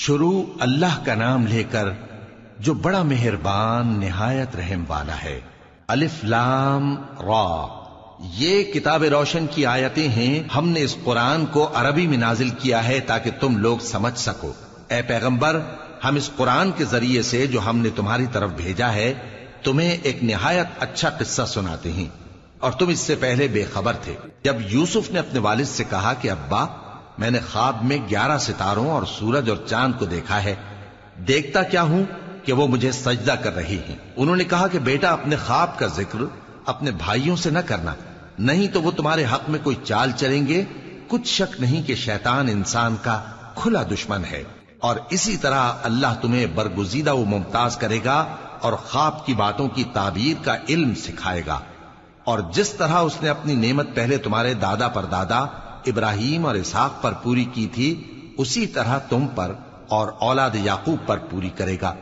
شروع اللہ کا نام لے کر جو بڑا مہربان نہایت رحم والا ہے۔ الف لام را، یہ کتاب روشن کی آیتیں ہیں۔ ہم نے اس قرآن کو عربی میں نازل کیا ہے تاکہ تم لوگ سمجھ سکو۔ اے پیغمبر، ہم اس قرآن کے ذریعے سے جو ہم نے تمہاری طرف بھیجا ہے تمہیں ایک نہایت اچھا قصہ سناتے ہیں، اور تم اس سے پہلے بے خبر تھے۔ جب یوسف نے اپنے والد سے کہا کہ ابا، میں نے خواب میں 11 ستاروں اور سورج اور چاند کو دیکھا ہے، دیکھتا کیا ہوں کہ وہ مجھے سجدہ کر رہی ہیں۔ انہوں نے کہا کہ بیٹا، اپنے خواب کا ذکر اپنے بھائیوں سے نہ کرنا، نہیں تو وہ تمہارے حق میں کوئی چال چلیں گے۔ کچھ شک نہیں کہ شیطان انسان کا کھلا دشمن ہے، اور اسی طرح اللہ تمہیں برگزیدہ و ممتاز کرے گا اور خواب کی باتوں کی تعبیر کا علم سکھائے گا، اور جس طرح اس نے اپنی نعمت پہلے تمہارے دادا پر دادا ابراہیم اور اسحاق پر پوری کی تھی، اسی طرح تم پر اور اولاد یعقوب پر پوری کرے گا۔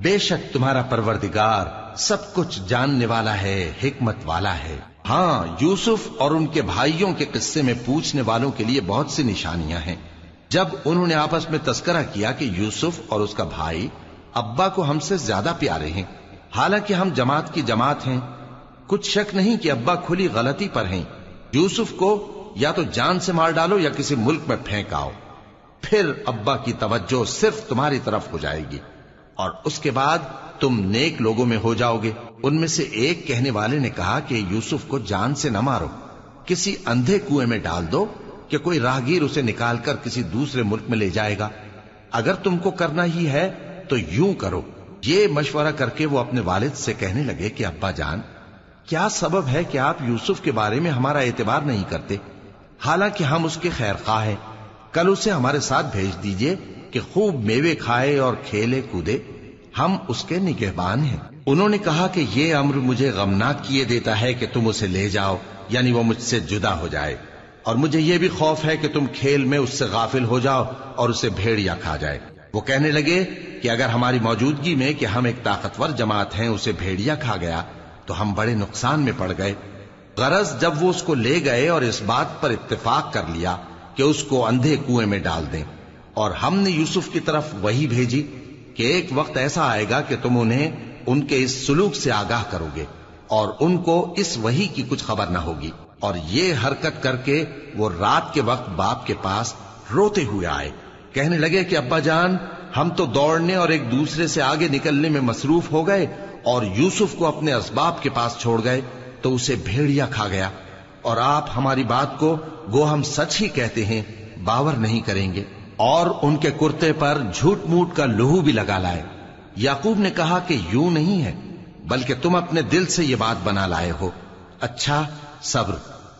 بے شک تمہارا پروردگار سب کچھ جاننے والا ہے، حکمت والا ہے۔ ہاں، یوسف اور ان کے بھائیوں کے قصے میں پوچھنے والوں کے لیے بہت سی نشانیاں ہیں۔ جب انہوں نے آپس میں تذکرہ کیا کہ یوسف اور اس کا بھائی ابا کو ہم سے زیادہ پیارے ہیں، حالانکہ ہم جماعت کی جماعت ہیں، کچھ شک نہیں کہ ابا کھلی غلطی پر ہیں۔ یوسف کو یا تو جان سے مار ڈالو یا کسی ملک میں پھینک آؤ، پھر ابا کی توجہ صرف تمہاری طرف ہو جائے گی، اور اس کے بعد تم نیک لوگوں میں ہو جاؤ گے۔ ان میں سے ایک کہنے والے نے کہا کہ یوسف کو جان سے نہ مارو، کسی اندھے کنویں میں ڈال دو کہ کوئی راہگیر اسے نکال کر کسی دوسرے ملک میں لے جائے گا۔ اگر تم کو کرنا ہی ہے تو یوں کرو۔ یہ مشورہ کر کے وہ اپنے والد سے کہنے لگے کہ ابا جان، کیا سبب ہے کہ آپ یوسف کے بارے میں ہمارا اعتبار نہیں کرتے، حالانکہ ہم اس کے خیر خواہ ہیں؟ کل اسے ہمارے ساتھ بھیج دیجئے کہ خوب میوے کھائے اور کھیلے کودے، ہم اس کے نگہبان ہیں۔ انہوں نے کہا کہ یہ امر مجھے غمناک کیے دیتا ہے کہ تم اسے لے جاؤ، یعنی وہ مجھ سے جدا ہو جائے، اور مجھے یہ بھی خوف ہے کہ تم کھیل میں اس سے غافل ہو جاؤ اور اسے بھیڑیا کھا جائے۔ وہ کہنے لگے کہ اگر ہماری موجودگی میں کہ ہم ایک طاقتور جماعت ہیں اسے بھیڑیا کھا گیا تو ہم بڑے نقصان میں پڑ گئے۔ غرض جب وہ اس کو لے گئے اور اس بات پر اتفاق کر لیا کہ اس کو اندھے کنویں میں ڈال دیں، اور ہم نے یوسف کی طرف وحی بھیجی کہ ایک وقت ایسا آئے گا کہ تم انہیں ان کے اس سلوک سے آگاہ کرو گے، اور ان کو اس وحی کی کچھ خبر نہ ہوگی۔ اور یہ حرکت کر کے وہ رات کے وقت باپ کے پاس روتے ہوئے آئے، کہنے لگے کہ ابا جان، ہم تو دوڑنے اور ایک دوسرے سے آگے نکلنے میں مصروف ہو گئے اور یوسف کو اپنے اسباب کے پاس چھوڑ گئے تو اسے بھیڑیا کھا گیا، اور آپ ہماری بات کو گو ہم سچ ہی کہتے ہیں باور نہیں کریں گے۔ اور ان کے کرتے پر جھوٹ موٹ کا لہو بھی لگا لائے۔ یعقوب نے کہا کہ یوں نہیں ہے، بلکہ تم اپنے دل سے یہ بات بنا لائے ہو۔ اچھا، صبر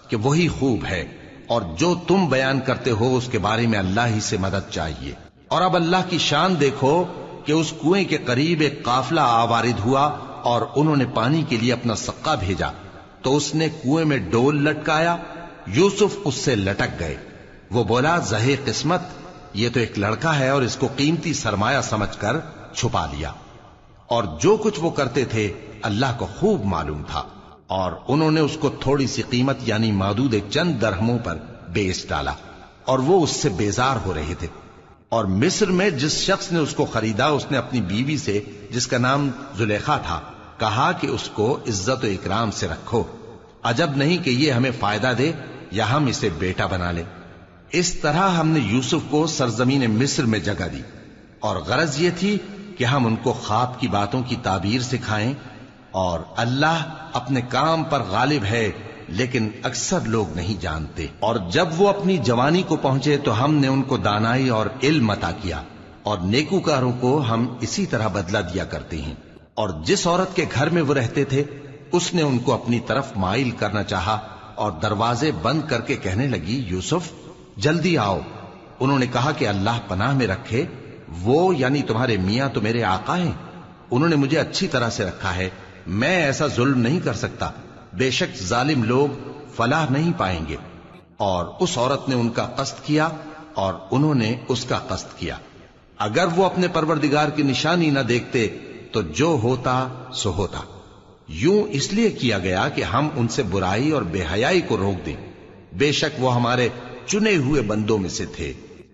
کہ وہی خوب ہے، اور جو تم بیان کرتے ہو اس کے بارے میں اللہ ہی سے مدد چاہیے۔ اور اب اللہ کی شان دیکھو کہ اس کنویں کے قریب ایک قافلہ آوارد ہوا اور انہوں نے پانی کے لیے اپنا سقا بھیجا، تو اس نے کنویں میں ڈول لٹکایا، یوسف اس سے لٹک گئے۔ وہ بولا، زہے قسمت، یہ تو ایک لڑکا ہے، اور اس کو قیمتی سرمایہ سمجھ کر چھپا لیا۔ اور جو کچھ وہ کرتے تھے اللہ کو خوب معلوم تھا، اور انہوں نے اس کو تھوڑی سی قیمت یعنی معدود چند درہموں پر بیچ ڈالا، اور وہ اس سے بیزار ہو رہے تھے۔ اور مصر میں جس شخص نے اس کو خریدا، اس نے اپنی بیوی سے جس کا نام زلیخا تھا کہا کہ اس کو عزت و اکرام سے رکھو، عجب نہیں کہ یہ ہمیں فائدہ دے یا ہم اسے بیٹا بنا لیں۔ اس طرح ہم نے یوسف کو سرزمین مصر میں جگہ دی، اور غرض یہ تھی کہ ہم ان کو خواب کی باتوں کی تعبیر سکھائیں، اور اللہ اپنے کام پر غالب ہے، لیکن اکثر لوگ نہیں جانتے۔ اور جب وہ اپنی جوانی کو پہنچے تو ہم نے ان کو دانائی اور علم عطا کیا، اور نیکوکاروں کو ہم اسی طرح بدلہ دیا کرتے ہیں۔ اور جس عورت کے گھر میں وہ رہتے تھے اس نے ان کو اپنی طرف مائل کرنا چاہا، اور دروازے بند کر کے کہنے لگی، یوسف جلدی آؤ۔ انہوں نے کہا کہ اللہ پناہ میں رکھے، وہ یعنی تمہارے میاں تو میرے آقا ہیں، انہوں نے مجھے اچھی طرح سے رکھا ہے، میں ایسا ظلم نہیں کر سکتا، بے شک ظالم لوگ فلاح نہیں پائیں گے۔ اور اس عورت نے ان کا قصد کیا اور انہوں نے اس کا قصد کیا۔ اگر وہ اپنے پروردگار کی نشانی نہ دیکھتے تو جو ہوتا سو ہوتا۔ یوں اس لیے کیا گیا کہ ہم ان سے برائی اور بے حیائی کو روک دیں، بے شک وہ ہمارے چنے ہوئے بندوں میں سے تھے۔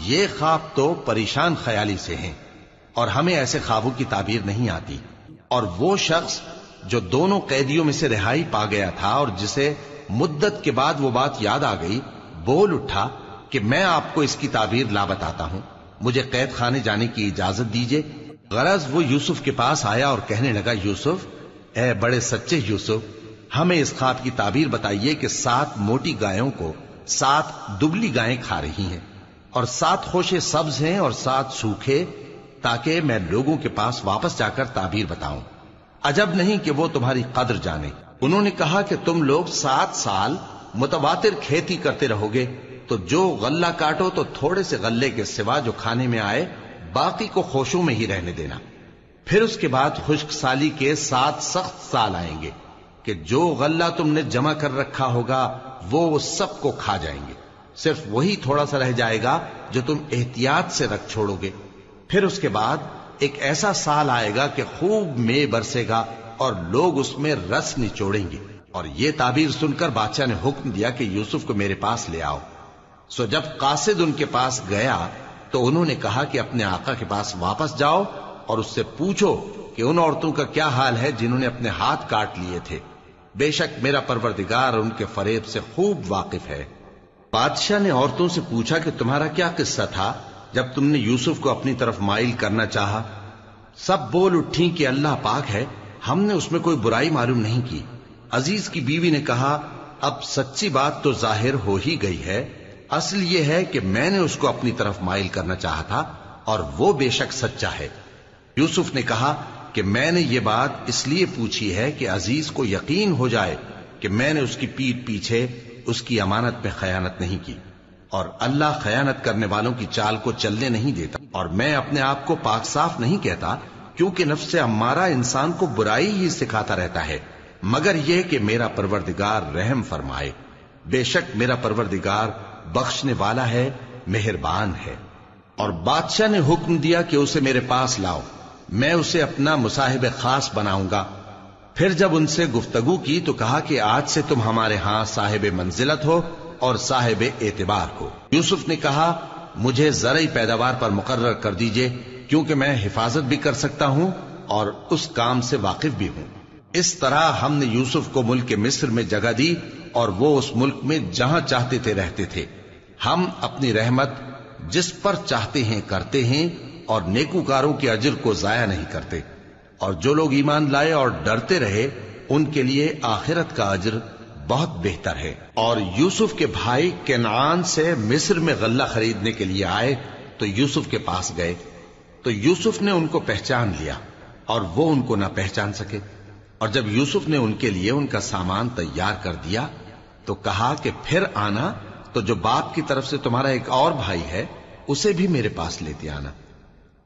یہ خواب تو پریشان خیالی سے ہیں اور ہمیں ایسے خوابوں کی تعبیر نہیں آتی۔ اور وہ شخص جو دونوں قیدیوں میں سے رہائی پا گیا تھا اور جسے مدت کے بعد وہ بات یاد آ گئی، بول اٹھا کہ میں آپ کو اس کی تعبیر لا بتاتا ہوں، مجھے قید خانے جانے کی اجازت دیجیے۔ غرض وہ یوسف کے پاس آیا اور کہنے لگا، یوسف، اے بڑے سچے یوسف، ہمیں اس خواب کی تعبیر بتائیے کہ 7 موٹی گایوں کو 7 دبلی گائیں کھا رہی ہیں اور 7 خوشے سبز ہیں اور 7 سوکھے، تاکہ میں لوگوں کے پاس واپس جا کر تعبیر بتاؤں۔ عجب نہیں کہ وہ تمہاری قدر جانے۔ انہوں نے کہا کہ تم لوگ 7 سال متواتر کھیتی کرتے رہو گے، تو جو غلہ کاٹو تو تھوڑے سے غلے کے سوا جو کھانے میں آئے باقی کو خوشوں میں ہی رہنے دینا۔ پھر اس کے بعد خشک سالی کے 7 سخت سال آئیں گے کہ جو غلہ تم نے جمع کر رکھا ہوگا وہ سب کو کھا جائیں گے، صرف وہی تھوڑا سا رہ جائے گا جو تم احتیاط سے رکھ چھوڑو گے۔ پھر اس کے بعد ایک ایسا سال آئے گا کہ خوب مے برسے گا اور لوگ اس میں رس نچوڑیں گے۔ اور یہ تعبیر سن کر بادشاہ نے حکم دیا کہ یوسف کو میرے پاس لے آؤ۔ سو جب قاصد ان کے پاس گیا تو انہوں نے کہا کہ اپنے آقا کے پاس واپس جاؤ اور اس سے پوچھو کہ ان عورتوں کا کیا حال ہے جنہوں نے اپنے ہاتھ کاٹ لیے تھے، بے شک میرا پروردگار ان کے فریب سے خوب واقف ہے۔ بادشاہ نے عورتوں سے پوچھا کہ تمہارا کیا قصہ تھا جب تم نے یوسف کو اپنی طرف مائل کرنا چاہا؟ سب بول اٹھیں کہ اللہ پاک ہے، ہم نے اس میں کوئی برائی معلوم نہیں کی۔ عزیز کی بیوی نے کہا، اب سچی بات تو ظاہر ہو ہی گئی ہے، اصل یہ ہے کہ میں نے اس کو اپنی طرف مائل کرنا چاہا تھا اور وہ بے شک سچا ہے۔ یوسف نے کہا کہ میں نے یہ بات اس لیے پوچھی ہے کہ عزیز کو یقین ہو جائے کہ میں نے اس کی پیٹھ پیچھے اس کی امانت میں خیانت نہیں کی، اور اللہ خیانت کرنے والوں کی چال کو چلنے نہیں دیتا، اور میں اپنے آپ کو پاک صاف نہیں کہتا، کیونکہ نفس امارہ انسان کو برائی ہی سکھاتا رہتا ہے، مگر یہ کہ میرا پروردگار رحم فرمائے، بے شک میرا پروردگار بخشنے والا ہے، مہربان ہے۔ اور بادشاہ نے حکم دیا کہ اسے میرے پاس لاؤ، میں اسے اپنا مصاحب خاص بناؤں گا۔ پھر جب ان سے گفتگو کی تو کہا کہ آج سے تم ہمارے ہاں صاحب منزلت ہو اور صاحب اعتبار ہو۔ یوسف نے کہا، مجھے زرعی پیداوار پر مقرر کر دیجئے، کیونکہ میں حفاظت بھی کر سکتا ہوں اور اس کام سے واقف بھی ہوں۔ اس طرح ہم نے یوسف کو ملک مصر میں جگہ دی اور وہ اس ملک میں جہاں چاہتے تھے رہتے تھے۔ ہم اپنی رحمت جس پر چاہتے ہیں کرتے ہیں اور نیکوکاروں کے اجر کو ضائع نہیں کرتے، اور جو لوگ ایمان لائے اور ڈرتے رہے ان کے لیے آخرت کا اجر بہت بہتر ہے۔ اور یوسف کے بھائی کنعان سے مصر میں غلہ خریدنے کے لیے آئے تو یوسف کے پاس گئے، تو یوسف نے ان کو پہچان لیا اور وہ ان کو نہ پہچان سکے۔ اور جب یوسف نے ان کے لیے ان کا سامان تیار کر دیا تو کہا کہ پھر آنا تو جو باپ کی طرف سے تمہارا ایک اور بھائی ہے اسے بھی میرے پاس لیتے آنا۔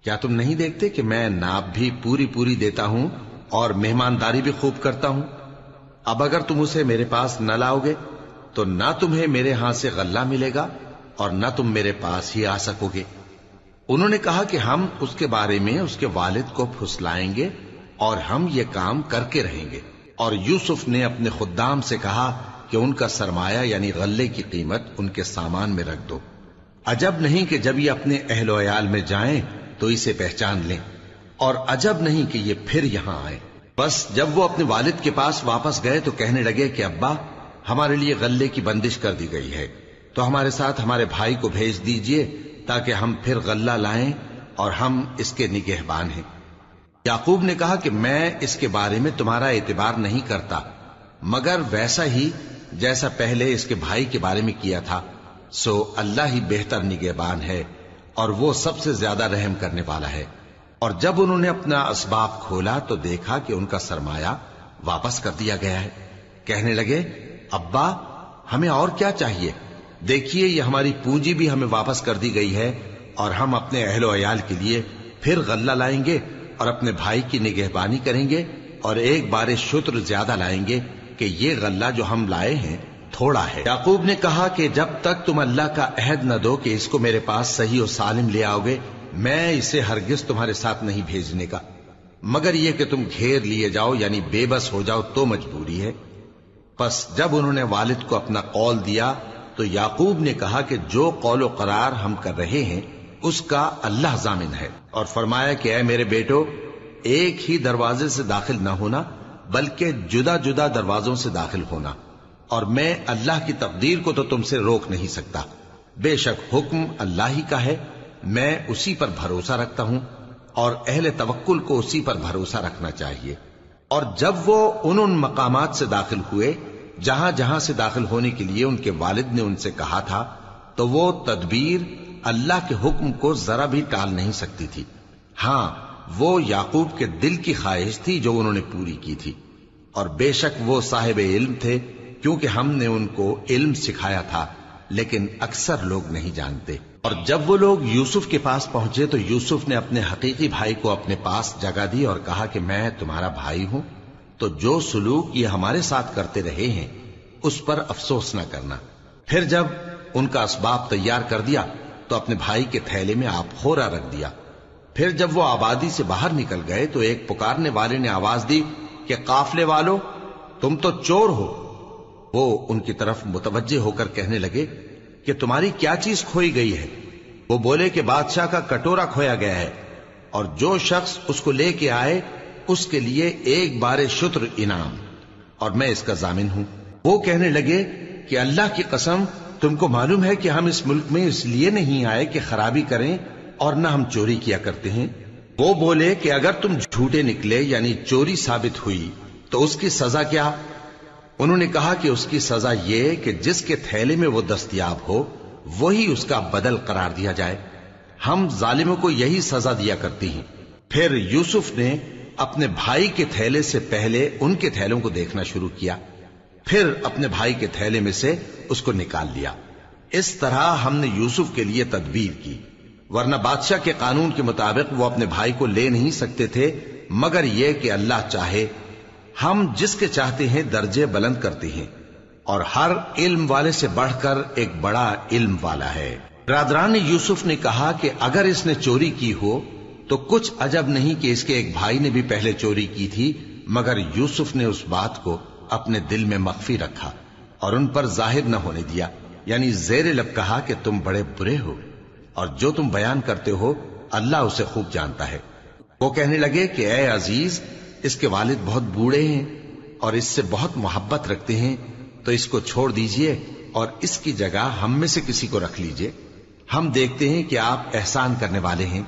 کیا تم نہیں دیکھتے کہ میں ناب بھی پوری پوری دیتا ہوں اور مہمانداری بھی خوب کرتا ہوں؟ اب اگر تم اسے میرے پاس نہ لاؤ گے تو نہ تمہیں میرے ہاں سے غلہ ملے گا اور نہ تم میرے پاس ہی آ سکو گے۔ انہوں نے کہا کہ ہم اس کے بارے میں اس کے والد کو پھسلائیں گے اور ہم یہ کام کر کے رہیں گے۔ اور یوسف نے اپنے خدام سے کہا کہ ان کا سرمایہ یعنی غلے کی قیمت ان کے سامان میں رکھ دو۔ عجب نہیں کہ جب یہ اپنے اہل و عیال میں جائیں تو اسے پہچان لیں، اور عجب نہیں کہ یہ پھر یہاں آئے۔ بس جب وہ اپنے والد کے پاس واپس گئے تو کہنے لگے کہ ابا، ہمارے لیے غلے کی بندش کر دی گئی ہے، تو ہمارے ساتھ ہمارے بھائی کو بھیج دیجئے تاکہ ہم پھر غلہ لائیں اور ہم اس کے نگہبان ہیں۔ یعقوب نے کہا کہ میں اس کے بارے میں تمہارا اعتبار نہیں کرتا، مگر ویسا ہی جیسا پہلے اس کے بھائی کے بارے میں کیا تھا، سو اللہ ہی بہتر نگہبان ہے اور وہ سب سے زیادہ رحم کرنے والا ہے۔ اور جب انہوں نے اپنا اسباب کھولا تو دیکھا کہ ان کا سرمایہ واپس کر دیا گیا ہے۔ کہنے لگے، ابا ہمیں اور کیا چاہیے؟ دیکھیے یہ ہماری پونجی بھی ہمیں واپس کر دی گئی ہے، اور ہم اپنے اہل و عیال کے لیے پھر غلہ لائیں گے اور اپنے بھائی کی نگہبانی کریں گے، اور ایک بار شتر زیادہ لائیں گے کہ یہ غلہ جو ہم لائے ہیں تھوڑا ہے۔ یعقوب نے کہا کہ جب تک تم اللہ کا عہد نہ دو کہ اس کو میرے پاس صحیح و سالم لے آؤ گے، میں اسے ہرگز تمہارے ساتھ نہیں بھیجنے کا، مگر یہ کہ تم گھیر لیے جاؤ یعنی بے بس ہو جاؤ تو مجبوری ہے۔ پس جب انہوں نے والد کو اپنا قول دیا تو یعقوب نے کہا کہ جو قول و قرار ہم کر رہے ہیں اس کا اللہ ضامن ہے، اور فرمایا کہ اے میرے بیٹو، ایک ہی دروازے سے داخل نہ ہونا بلکہ جدا جدا دروازوں سے داخل ہونا، اور میں اللہ کی تقدیر کو تو تم سے روک نہیں سکتا، بے شک حکم اللہ ہی کا ہے، میں اسی پر بھروسہ رکھتا ہوں، اور اہل توکل کو اسی پر بھروسہ رکھنا چاہیے۔ اور جب وہ ان مقامات سے داخل ہوئے جہاں جہاں سے داخل ہونے کے لیے ان کے والد نے ان سے کہا تھا، تو وہ تدبیر اللہ کے حکم کو ذرا بھی ٹال نہیں سکتی تھی۔ ہاں، وہ یعقوب کے دل کی خواہش تھی جو انہوں نے پوری کی تھی، اور بے شک وہ صاحب علم تھے، کیونکہ ہم نے ان کو علم سکھایا تھا، لیکن اکثر لوگ نہیں جانتے۔ اور جب وہ لوگ یوسف کے پاس پہنچے تو یوسف نے اپنے حقیقی بھائی کو اپنے پاس جگہ دی اور کہا کہ میں تمہارا بھائی ہوں، تو جو سلوک یہ ہمارے ساتھ کرتے رہے ہیں اس پر افسوس نہ کرنا۔ پھر جب ان کا اسباب تیار کر دیا تو اپنے بھائی کے تھیلے میں آپ خورا رکھ دیا۔ پھر جب وہ آبادی سے باہر نکل گئے تو ایک پکارنے والے نے آواز دی کہ قافلے والو، تم تو چور ہو۔ وہ ان کی طرف متوجہ ہو کر کہنے لگے کہ تمہاری کیا چیز کھوئی گئی ہے؟ وہ بولے کہ بادشاہ کا کٹورا کھویا گیا ہے، اور جو شخص اس کو لے کے آئے اس کے لیے ایک بار شتر انعام، اور میں اس کا ضامن ہوں۔ وہ کہنے لگے کہ اللہ کی قسم، تم کو معلوم ہے کہ ہم اس ملک میں اس لیے نہیں آئے کہ خرابی کریں اور نہ ہم چوری کیا کرتے ہیں۔ وہ بولے کہ اگر تم جھوٹے نکلے یعنی چوری ثابت ہوئی تو اس کی سزا کیا؟ انہوں نے کہا کہ اس کی سزا یہ کہ جس کے تھیلے میں وہ دستیاب ہو وہی اس کا بدل قرار دیا جائے، ہم ظالموں کو یہی سزا دیا کرتی ہیں۔ پھر یوسف نے اپنے بھائی کے تھیلے سے پہلے ان کے تھیلوں کو دیکھنا شروع کیا، پھر اپنے بھائی کے تھیلے میں سے اس کو نکال لیا۔ اس طرح ہم نے یوسف کے لیے تدبیر کی، ورنہ بادشاہ کے قانون کے مطابق وہ اپنے بھائی کو لے نہیں سکتے تھے مگر یہ کہ اللہ چاہے۔ ہم جس کے چاہتے ہیں درجے بلند کرتے ہیں، اور ہر علم والے سے بڑھ کر ایک بڑا علم والا ہے۔ برادران یوسف نے کہا کہ اگر اس نے چوری کی ہو تو کچھ عجب نہیں کہ اس کے ایک بھائی نے بھی پہلے چوری کی تھی، مگر یوسف نے اس بات کو اپنے دل میں مخفی رکھا اور ان پر ظاہر نہ ہونے دیا، یعنی زیر لب کہا کہ تم بڑے برے ہو، اور جو تم بیان کرتے ہو اللہ اسے خوب جانتا ہے۔ وہ کہنے لگے کہ اے عزیز، اس کے والد بہت بوڑھے ہیں اور اس سے بہت محبت رکھتے ہیں، تو اس کو چھوڑ دیجئے اور اس کی جگہ ہم میں سے کسی کو رکھ لیجئے، ہم دیکھتے ہیں کہ آپ احسان کرنے والے ہیں۔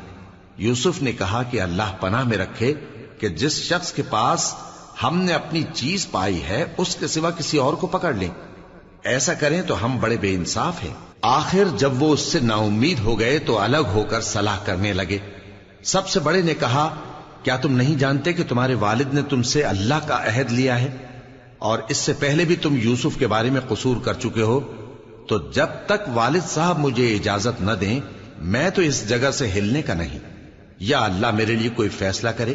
یوسف نے کہا کہ اللہ پناہ میں رکھے کہ جس شخص کے پاس ہم نے اپنی چیز پائی ہے اس کے سوا کسی اور کو پکڑ لیں، ایسا کریں تو ہم بڑے بے انصاف ہیں۔ آخر جب وہ اس سے نا امید ہو گئے تو الگ ہو کر صلاح کرنے لگے۔ سب سے بڑے نے کہا کیا تم نہیں جانتے کہ تمہارے والد نے تم سے اللہ کا عہد لیا ہے، اور اس سے پہلے بھی تم یوسف کے بارے میں قصور کر چکے ہو، تو جب تک والد صاحب مجھے اجازت نہ دیں میں تو اس جگہ سے ہلنے کا نہیں، یا اللہ میرے لیے کوئی فیصلہ کرے،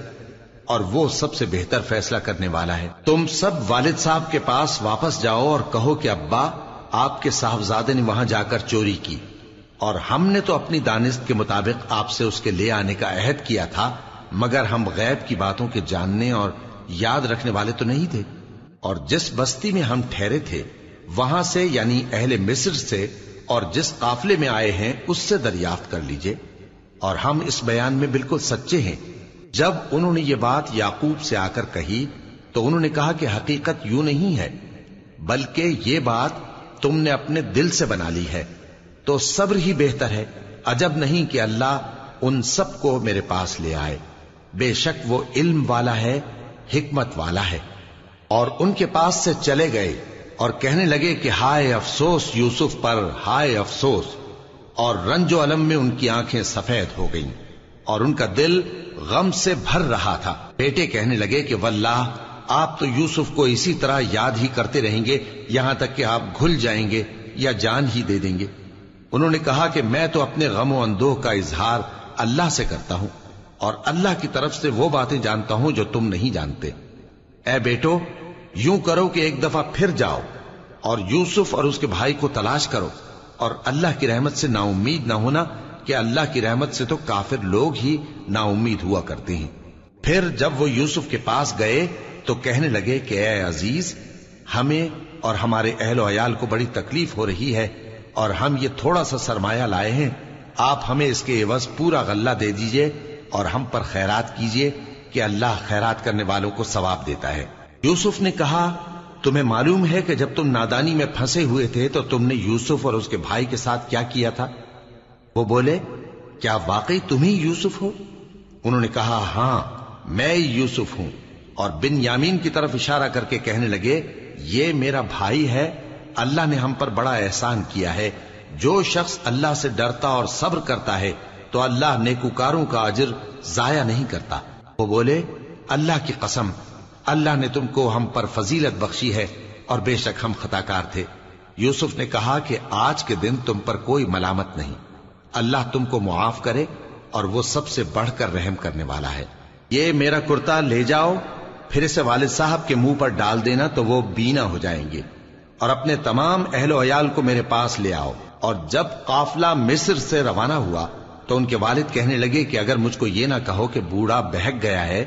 اور وہ سب سے بہتر فیصلہ کرنے والا ہے۔ تم سب والد صاحب کے پاس واپس جاؤ اور کہو کہ ابا، آپ کے صاحبزادے نے وہاں جا کر چوری کی، اور ہم نے تو اپنی دانست کے مطابق آپ سے اس کے لے آنے کا عہد کیا تھا، مگر ہم غیب کی باتوں کے جاننے اور یاد رکھنے والے تو نہیں تھے، اور جس بستی میں ہم ٹھہرے تھے وہاں سے یعنی اہل مصر سے اور جس قافلے میں آئے ہیں اس سے دریافت کر لیجئے، اور ہم اس بیان میں بالکل سچے ہیں۔ جب انہوں نے یہ بات یعقوب سے آ کر کہی تو انہوں نے کہا کہ حقیقت یوں نہیں ہے، بلکہ یہ بات تم نے اپنے دل سے بنا لی ہے، تو صبر ہی بہتر ہے۔ عجب نہیں کہ اللہ ان سب کو میرے پاس لے آئے، بے شک وہ علم والا ہے، حکمت والا ہے۔ اور ان کے پاس سے چلے گئے اور کہنے لگے کہ ہائے افسوس یوسف پر، ہائے افسوس، اور رنج و الم میں ان کی آنکھیں سفید ہو گئیں اور ان کا دل غم سے بھر رہا تھا۔ بیٹے کہنے لگے کہ واللہ آپ تو یوسف کو اسی طرح یاد ہی کرتے رہیں گے یہاں تک کہ آپ گھل جائیں گے یا جان ہی دے دیں گے۔ انہوں نے کہا کہ میں تو اپنے غم و اندوہ کا اظہار اللہ سے کرتا ہوں، اور اللہ کی طرف سے وہ باتیں جانتا ہوں جو تم نہیں جانتے۔ اے بیٹو، یوں کرو کہ ایک دفعہ پھر جاؤ اور یوسف اور اس کے بھائی کو تلاش کرو، اور اللہ کی رحمت سے نا امید نہ ہونا کہ اللہ کی رحمت سے تو کافر لوگ ہی نا امید ہوا کرتے ہیں۔ پھر جب وہ یوسف کے پاس گئے تو کہنے لگے کہ اے عزیز، ہمیں اور ہمارے اہل و عیال کو بڑی تکلیف ہو رہی ہے اور ہم یہ تھوڑا سا سرمایہ لائے ہیں، آپ ہمیں اس کے عوض پورا غلہ دے دیجئے اور ہم پر خیرات کیجئے کہ اللہ خیرات کرنے والوں کو ثواب دیتا ہے۔ یوسف نے کہا، تمہیں معلوم ہے کہ جب تم نادانی میں پھنسے ہوئے تھے تو تم نے یوسف اور اس کے بھائی کے ساتھ کیا کیا تھا؟ وہ بولے، کیا واقعی تم ہی یوسف ہو؟ انہوں نے کہا، ہاں میں یوسف ہوں، اور بن یامین کی طرف اشارہ کر کے کہنے لگے، یہ میرا بھائی ہے، اللہ نے ہم پر بڑا احسان کیا ہے۔ جو شخص اللہ سے ڈرتا اور صبر کرتا ہے تو اللہ نیکوکاروں کا اجر ضائع نہیں کرتا۔ وہ بولے، اللہ کی قسم، اللہ نے تم کو ہم پر فضیلت بخشی ہے اور بے شک ہم خطاکار تھے۔ یوسف نے کہا کہ آج کے دن تم پر کوئی ملامت نہیں، اللہ تم کو معاف کرے اور وہ سب سے بڑھ کر رحم کرنے والا ہے۔ یہ میرا کرتا لے جاؤ، پھر اسے والد صاحب کے منہ پر ڈال دینا تو وہ بینا ہو جائیں گے، اور اپنے تمام اہل و عیال کو میرے پاس لے آؤ۔ اور جب قافلہ مصر سے روانہ ہوا تو ان کے والد کہنے لگے کہ اگر مجھ کو یہ نہ کہو کہ بوڑھا بہک گیا ہے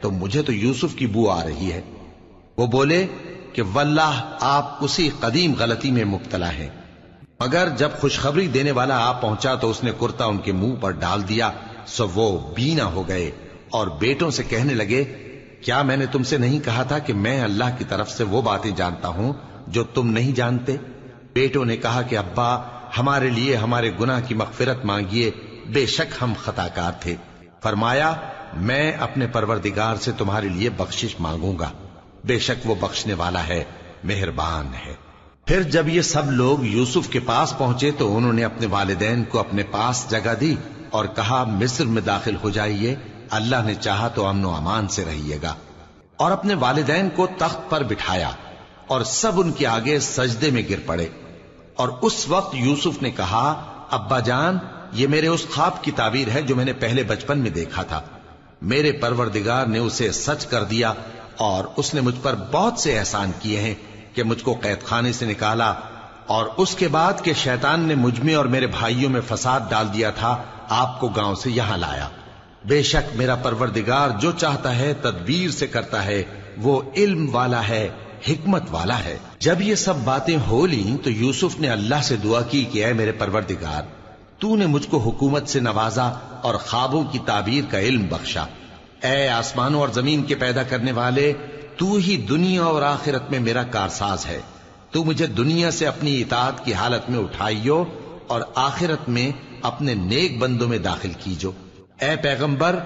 تو مجھے تو یوسف کی بو آ رہی ہے۔ وہ بولے کہ واللہ آپ اسی قدیم غلطی میں مبتلا ہیں۔ مگر جب خوشخبری دینے والا آپ پہنچا تو اس نے کرتا ان کے منہ پر ڈال دیا، سو وہ بینا ہو گئے اور بیٹوں سے کہنے لگے، کیا میں نے تم سے نہیں کہا تھا کہ میں اللہ کی طرف سے وہ باتیں جانتا ہوں جو تم نہیں جانتے؟ بیٹوں نے کہا کہ ابا، ہمارے لیے ہمارے گناہ کی مغفرت مانگیے، بے شک ہم خطاکار تھے۔ فرمایا، میں اپنے پروردگار سے تمہارے لیے بخشش مانگوں گا، بے شک وہ بخشنے والا ہے، مہربان ہے۔ پھر جب یہ سب لوگ یوسف کے پاس پہنچے تو انہوں نے اپنے والدین کو اپنے پاس جگہ دی اور کہا، مصر میں داخل ہو جائیے، اللہ نے چاہا تو امن و امان سے رہیے گا۔ اور اپنے والدین کو تخت پر بٹھایا اور سب ان کے آگے سجدے میں گر پڑے۔ اور اس وقت یوسف نے کہا، ابا جان، یہ میرے اس خواب کی تعبیر ہے جو میں نے پہلے بچپن میں دیکھا تھا۔ میرے پروردگار نے اسے سچ کر دیا اور اس نے مجھ پر بہت سے احسان کیے ہیں کہ مجھ کو قید خانے سے نکالا، اور اس کے بعد کہ شیطان نے مجھ میں اور میرے بھائیوں میں فساد ڈال دیا تھا، آپ کو گاؤں سے یہاں لایا۔ بے شک میرا پروردگار جو چاہتا ہے تدبیر سے کرتا ہے، وہ علم والا ہے، حکمت والا ہے۔ جب یہ سب باتیں ہو لیں تو یوسف نے اللہ سے دعا کی کہ اے میرے پروردگار، تو نے مجھ کو حکومت سے نوازا اور خوابوں کی تعبیر کا علم بخشا۔ اے آسمانوں اور زمین کے پیدا کرنے والے، تو ہی دنیا اور آخرت میں میرا کارساز ہے۔ تو مجھے دنیا سے اپنی اطاعت کی حالت میں اٹھائیو اور آخرت میں اپنے نیک بندوں میں داخل کیجو۔ اے پیغمبر،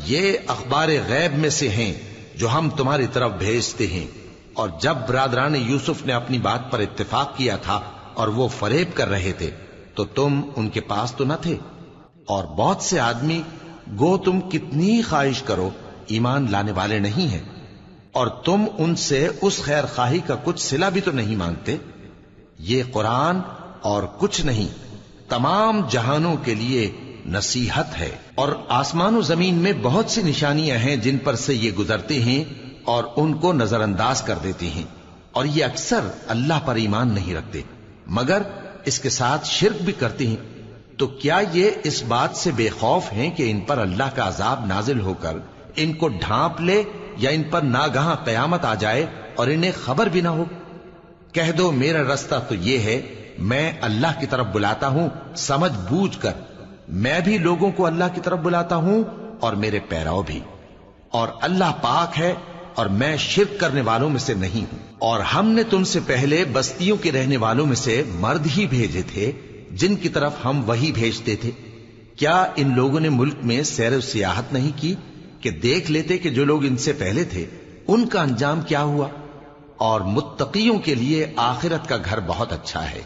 یہ اخبار غیب میں سے ہیں جو ہم تمہاری طرف بھیجتے ہیں۔ اور جب برادران یوسف نے اپنی بات پر اتفاق کیا تھا اور وہ فریب کر رہے تھے تو تم ان کے پاس تو نہ تھے، اور بہت سے آدمی گو تم کتنی خواہش کرو ایمان لانے والے نہیں ہیں، اور تم ان سے اس خیر خواہی کا کچھ صلہ بھی تو نہیں مانگتے۔ یہ قرآن اور کچھ نہیں، تمام جہانوں کے لیے نصیحت ہے، اور آسمان و زمین میں بہت سی نشانیاں ہیں جن پر سے یہ گزرتے ہیں اور ان کو نظر انداز کر دیتے ہیں، اور یہ اکثر اللہ پر ایمان نہیں رکھتے مگر اس کے ساتھ شرک بھی کرتے ہیں۔ تو کیا یہ اس بات سے بے خوف ہیں کہ ان پر اللہ کا عذاب نازل ہو کر ان کو ڈھانپ لے، یا ان پر ناگہاں قیامت آ جائے اور انہیں خبر بھی نہ ہو؟ کہہ دو میرا رستہ تو یہ ہے، میں اللہ کی طرف بلاتا ہوں سمجھ بوجھ کر، میں بھی لوگوں کو اللہ کی طرف بلاتا ہوں اور میرے پیراؤ بھی، اور اللہ پاک ہے اور میں شرک کرنے والوں میں سے نہیں ہوں۔ اور ہم نے تم سے پہلے بستیوں کے رہنے والوں میں سے مرد ہی بھیجے تھے جن کی طرف ہم وہی بھیجتے تھے۔ کیا ان لوگوں نے ملک میں سیر و سیاحت نہیں کی کہ دیکھ لیتے کہ جو لوگ ان سے پہلے تھے ان کا انجام کیا ہوا؟ اور متقیوں کے لیے آخرت کا گھر بہت اچھا ہے،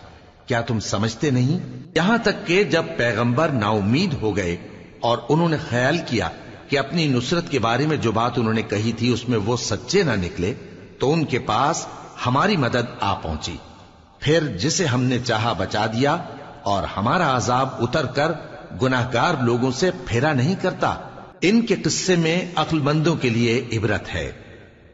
کیا تم سمجھتے نہیں؟ یہاں تک کہ جب پیغمبر نا امید ہو گئے اور انہوں نے خیال کیا کہ اپنی نصرت کے بارے میں جو بات انہوں نے کہی تھی اس میں وہ سچے نہ نکلے، تو ان کے پاس ہماری مدد آ پہنچی، پھر جسے ہم نے چاہا بچا دیا، اور ہمارا عذاب اتر کر گناہگار لوگوں سے پھیرا نہیں کرتا۔ ان کے قصے میں عقل مندوں کے لیے عبرت ہے۔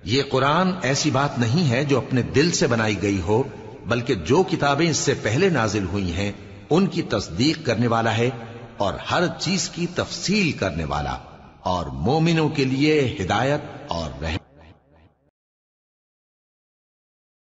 یہ قرآن ایسی بات نہیں ہے جو اپنے دل سے بنائی گئی ہو، بلکہ جو کتابیں اس سے پہلے نازل ہوئی ہیں ان کی تصدیق کرنے والا ہے اور ہر چیز کی تفصیل کرنے والا، اور مومنوں کے لیے ہدایت اور رحمت۔